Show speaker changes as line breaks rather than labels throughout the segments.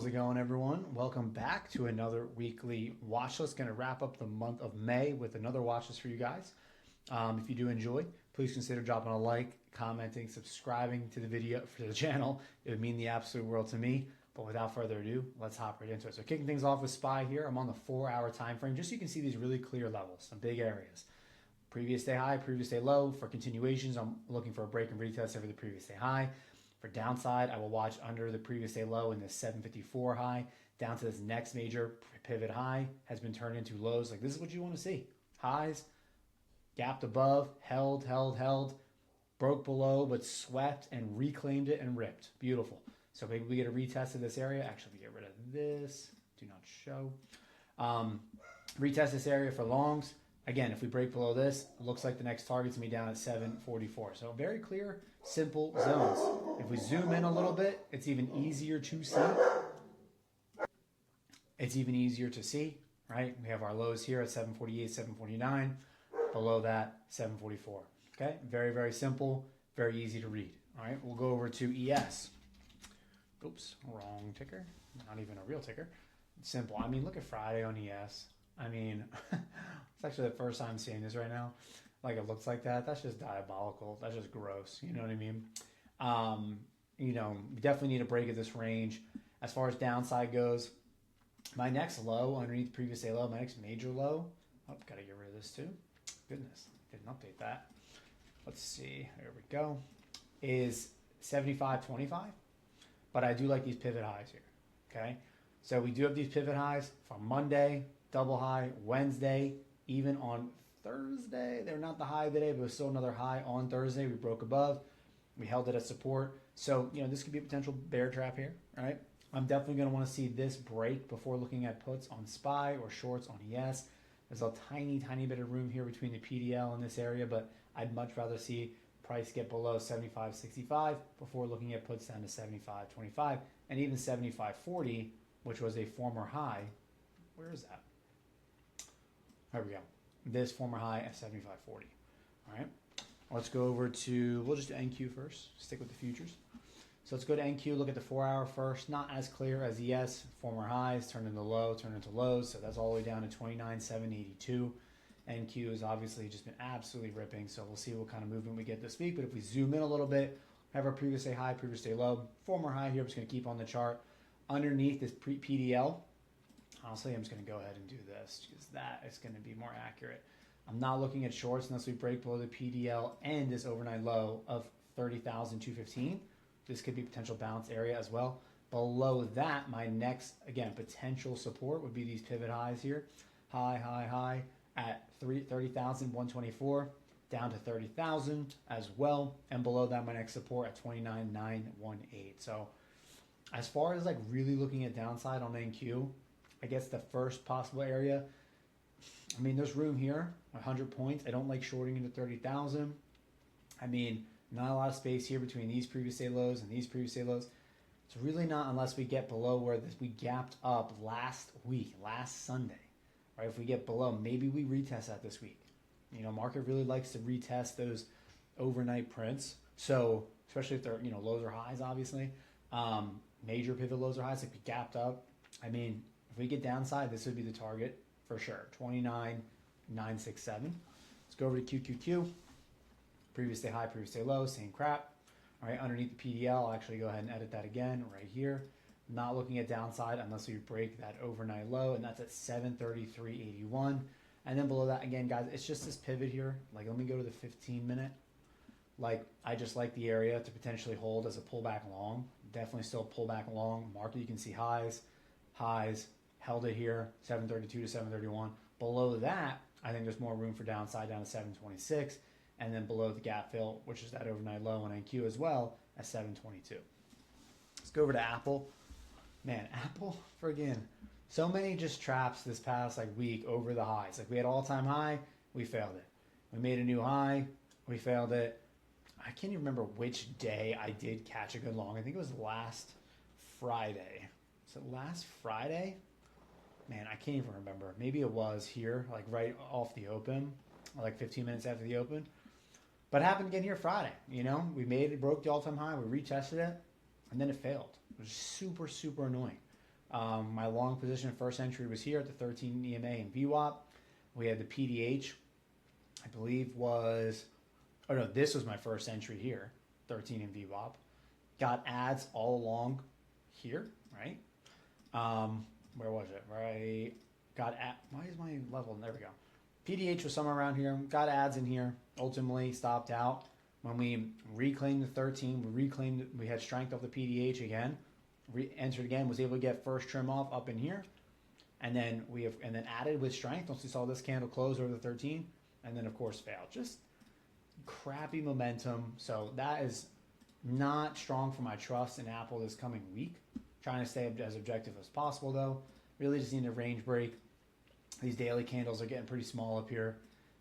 How's it going, everyone? Welcome back to another weekly watch list. Going to wrap up the month of May with another watch list for you guys. If you do enjoy, please consider dropping a like, commenting, subscribing to the video for the channel. It would mean the absolute world to me. But without further ado, let's hop right into it. So kicking things off with SPY here. I'm on the 4-hour time frame, just so you can see these really clear levels, some big areas. Previous day high, previous day low. For continuations, I'm looking for a break and retest over the previous day high. For downside, I will watch under the previous day low in the 754 high down to this next major pivot high has been turned into lows. Like, this is what you want to see. Highs, gapped above, held, broke below, but swept and reclaimed it and ripped. Beautiful. So maybe we get a retest of this area. Actually, we get rid of this. Do not show. Retest this area for longs. Again, if we break below this, it looks like the next target's going to be down at 744. So very clear, simple zones. If we zoom in a little bit, it's even easier to see. It's even easier to see, right? We have our lows here at 748, 749. Below that, 744. Okay? Very, very simple. Very easy to read. All right? We'll go over to ES. Oops, wrong ticker. Not even a real ticker. It's simple. I mean, look at Friday on ES. I mean, it's actually the first time seeing this right now. Like, it looks like that. That's just diabolical. That's just gross. You know what I mean? We definitely need a break at this range. As far as downside goes, my next low underneath the previous day low, my next major low. Oh, got to get rid of this too. Goodness, didn't update that. Let's see. There we go. Is 75.25. But I do like these pivot highs here. Okay? So we do have these pivot highs from Monday, double high, Wednesday, even on Thursday. They're not the high today, but it was still another high on Thursday. We broke above. We held it as support. So, this could be a potential bear trap here, all right? I'm definitely going to want to see this break before looking at puts on SPY or shorts on ES. There's a tiny, tiny bit of room here between the PDL and this area, but I'd much rather see price get below 75.65 before looking at puts down to 75.25 and even 75.40, which was a former high. Where is that? There we go. This former high at 75.40. All right. Let's go over to, we'll just do NQ first. Stick with the futures. So let's go to NQ, look at the 4-hour first. Not as clear as ES. Former highs turned into low, turned into lows. So that's all the way down to 29,782. NQ has obviously just been absolutely ripping. So we'll see what kind of movement we get this week. But if we zoom in a little bit, have our previous day high, previous day low. Former high here, I'm just going to keep on the chart. Underneath this PDL, honestly, I'm just going to go ahead and do this because that is going to be more accurate. I'm not looking at shorts unless we break below the PDL and this overnight low of 30,215. This could be potential bounce area as well. Below that, my next, again, potential support would be these pivot highs here. High at 30,124 down to 30,000 as well. And below that, my next support at 29,918. So as far as like really looking at downside on NQ, I guess the first possible area, I mean, there's room here, 100 points. I don't like shorting into 30,000. I mean, not a lot of space here between these previous day lows and these previous day lows. It's really not unless we get below where we gapped up last week, last Sunday. Right? If we get below, maybe we retest that this week. Market really likes to retest those overnight prints. So especially if they're, lows or highs, obviously. Major pivot lows or highs, like we gapped up. I mean, if we get downside, this would be the target for sure. 29,967. Let's go over to QQQ. Previous day high, previous day low, same crap. All right, underneath the PDL, I'll actually go ahead and edit that again right here. Not looking at downside unless we break that overnight low, and that's at 733.81. And then below that, again, guys, it's just this pivot here. Like, let me go to the 15-minute. Like, I just like the area to potentially hold as a pullback long. Definitely still pullback long. Market, you can see highs, held it here, 732 to 731. Below that, I think there's more room for downside down to 726. And then below the gap fill, which is that overnight low on NQ as well, at 722. Let's go over to Apple. Man, Apple, friggin', so many just traps this past week over the highs. Like, we had all-time high, we failed it. We made a new high, we failed it. I can't even remember which day I did catch a good long. I think it was last Friday. Was it last Friday? Man, I can't even remember. Maybe it was here, like right off the open, like 15 minutes after the open. But it happened again here Friday. We made it, broke the all-time high, we retested it, and then it failed. It was super, super annoying. My long position first entry was here at the 13 EMA and VWAP. We had the PDH, I believe was, oh no, this was my first entry here, 13 in VWAP. Got ads all along here, right? Where was it? Right, got at, why is my level, there we go. PDH was somewhere around here, got ads in here, ultimately stopped out. When we reclaimed the 13, we had strength off the PDH again, entered again, was able to get first trim off up in here, and then added with strength once we saw this candle close over the 13, and then of course failed. Just crappy momentum. So that is not strong for my trust in Apple this coming week. Trying to stay as objective as possible though. Really just need a range break. These daily candles are getting pretty small up here.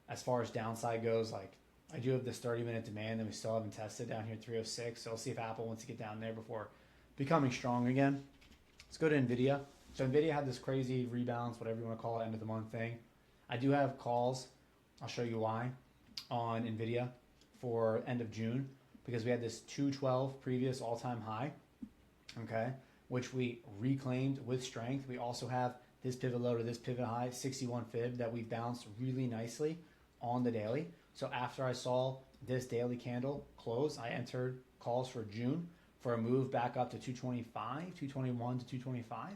As far as downside goes, like I do have this 30-minute demand that we still haven't tested down here at 306. So I'll see if Apple wants to get down there before becoming strong again. Let's go to NVIDIA. So NVIDIA had this crazy rebalance, whatever you want to call it, end of the month thing. I do have calls, I'll show you why, on NVIDIA for end of June, because we had this 212 previous all-time high, okay, which we reclaimed with strength. We also have this pivot low to this pivot high, 61 fib, that we bounced really nicely on the daily. So after I saw this daily candle close, I entered calls for June for a move back up to 225, 221 to 225.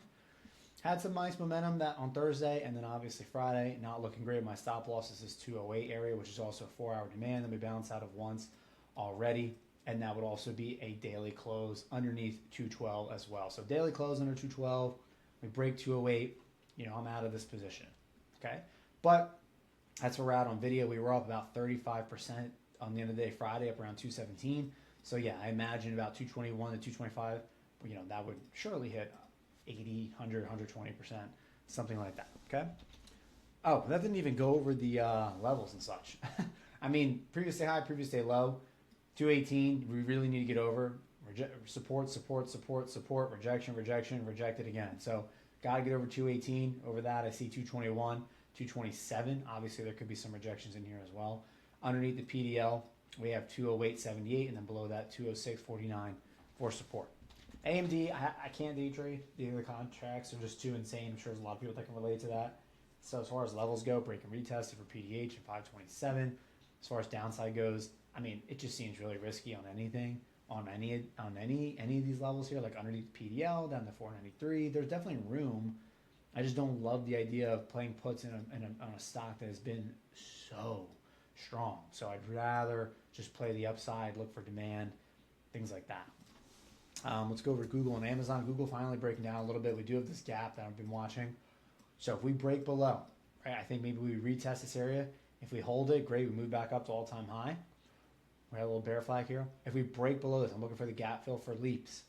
Had some nice momentum that on Thursday, and then obviously Friday, not looking great. My stop loss is this 208 area, which is also a 4-hour demand that we bounced out of once already, and that would also be a daily close underneath 212 as well. So daily close under 212, we break 208, I'm out of this position, okay? But that's where we're at on video. We were up about 35% on the end of the day Friday, up around 217. So yeah, I imagine about 221 to 225, that would surely hit 80, 100, 120%, something like that, okay? Oh, that didn't even go over the levels and such. I mean, previous day high, previous day low, 218, we really need to get over. Support, rejection, rejected again. So got to get over 218. Over that, I see 221, 227. Obviously, there could be some rejections in here as well. Underneath the PDL, we have 208.78, and then below that, 206.49 for support. AMD, I can't day trade. The other contracts are just too insane. I'm sure there's a lot of people that can relate to that. So as far as levels go, break and retested for PDH at 527. As far as downside goes, I mean, it just seems really risky on anything, on any of these levels here, like underneath PDL down to 493. There's definitely room. I just don't love the idea of playing puts on a stock that has been so strong. So I'd rather just play the upside, look for demand, things like that. Let's go over to Google and Amazon. Google finally breaking down a little bit. We do have this gap that I've been watching. So if we break below, right, I think maybe we retest this area. If we hold it, great. We move back up to all-time high. We have a little bear flag here. If we break below this, I'm looking for the gap fill for leaps.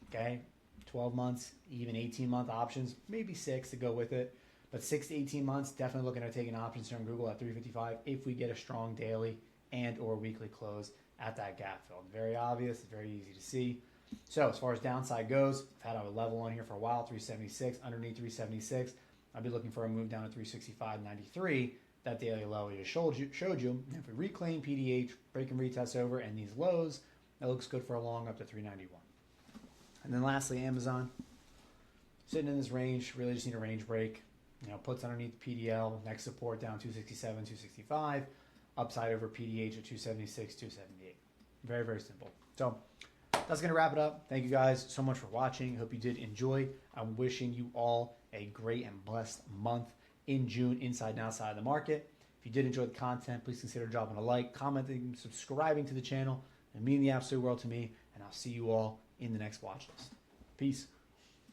Okay, 12 months, even 18-month options, maybe 6 to go with it. But 6 to 18 months, definitely looking at taking options from Google at 355 if we get a strong daily and or weekly close at that gap fill. Very obvious, very easy to see. So as far as downside goes, I've had a level on here for a while, 376, underneath 376. I'll be looking for a move down to 365.93. That daily low I just showed you. And if we reclaim PDH, break and retest over, and these lows, that looks good for a long up to 391. And then lastly, Amazon. Sitting in this range, really just need a range break. Puts underneath PDL, next support down 267, 265, upside over PDH at 276, 278. Very, very simple. So that's going to wrap it up. Thank you guys so much for watching. Hope you did enjoy. I'm wishing you all a great and blessed month in June, inside and outside of the market. If you did enjoy the content, please consider dropping a like, commenting, subscribing to the channel. It means the absolute world to me, and I'll see you all in the next watch list. Peace.